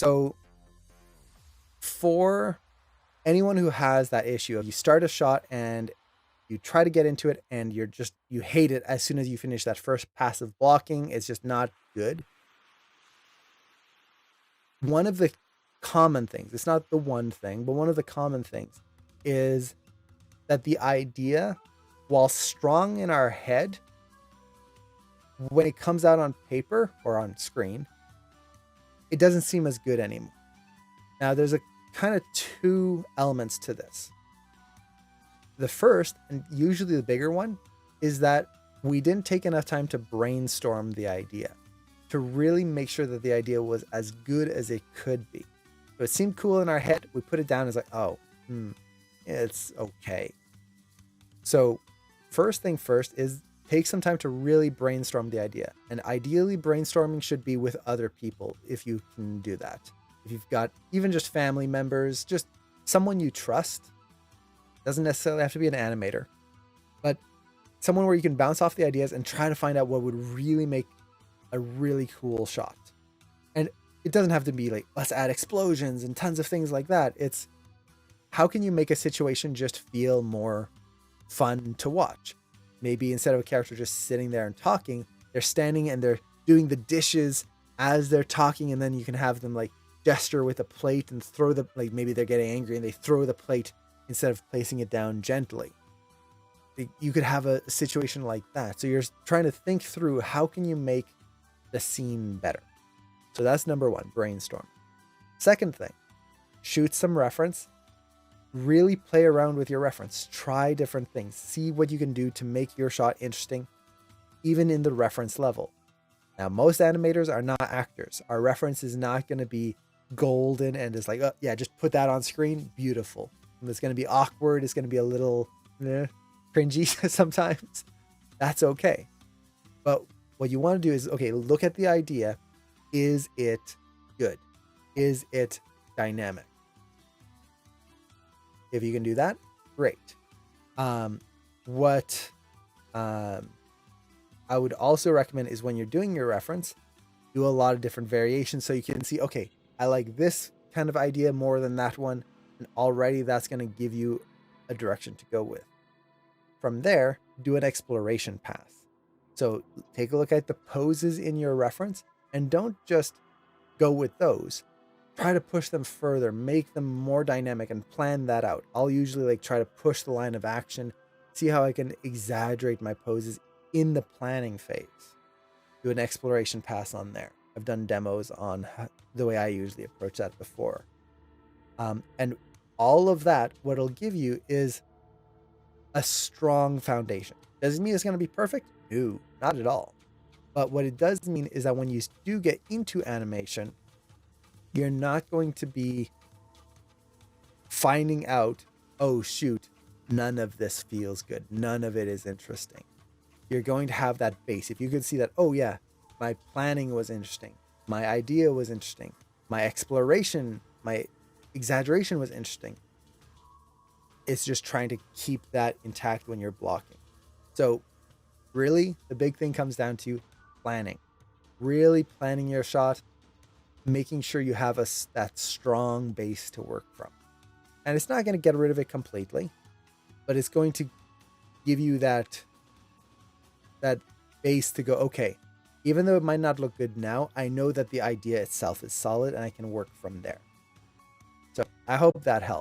So for anyone who has that issue of you start a shot and you try to get into it and you hate it as soon as you finish that first passive blocking, it's just not good. One of the common things, it's not the one thing, but one of the common things is that the idea, while strong in our head, when it comes out on paper or on screen, it doesn't seem as good anymore. Now, there's a kind of two elements to this. The first, and usually the bigger one, is that we didn't take enough time to brainstorm the idea, to really make sure that the idea was as good as it could be. So it seemed cool in our head. We put it down as like, oh, it's okay. So first thing first is take some time to really brainstorm the idea. And ideally, brainstorming should be with other people if you can do that. If you've got even just family members, just someone you trust, doesn't necessarily have to be an animator, but someone where you can bounce off the ideas and try to find out what would really make a really cool shot. And it doesn't have to be like, let's add explosions and tons of things like that. It's how can you make a situation just feel more fun to watch? Maybe instead of a character just sitting there and talking, they're standing and they're doing the dishes as they're talking, and then you can have them like gesture with a plate and throw the, like maybe they're getting angry and they throw the plate instead of placing it down gently. You could have a situation like that. So you're trying to think through how can you make the scene better. So that's number one, brainstorm. Second thing, shoot some reference. Really play around with your reference. Try different things. See what you can do to make your shot interesting, even in the reference level. Now, most animators are not actors. Our reference is not going to be golden and it's like, oh, yeah, just put that on screen. Beautiful. And it's going to be awkward. It's going to be a little cringy sometimes. That's okay. But what you want to do is, okay, look at the idea. Is it good? Is it dynamic? If you can do that, great. What I would also recommend is when you're doing your reference, do a lot of different variations so you can see, okay, I like this kind of idea more than that one. And already that's going to give you a direction to go with. From there, do an exploration path. So take a look at the poses in your reference and don't just go with those. Try to push them further, make them more dynamic and plan that out. I'll usually like try to push the line of action, see how I can exaggerate my poses in the planning phase. Do an exploration pass on there. I've done demos on the way I usually approach that before. And all of that, what it'll give you is a strong foundation. Doesn't mean it's going to be perfect. No, not at all. But what it does mean is that when you do get into animation, you're not going to be finding out, oh shoot, none of this feels good. None of it is interesting. You're going to have that base. If you could see that, oh yeah, my planning was interesting. My idea was interesting. My exploration, my exaggeration was interesting. It's just trying to keep that intact when you're blocking. So really, the big thing comes down to planning. Really planning your shot, making sure you have that strong base to work from. And it's not going to get rid of it completely, but it's going to give you that base to go, okay, even though it might not look good now, I know that the idea itself is solid and I can work from there. So I hope that helps.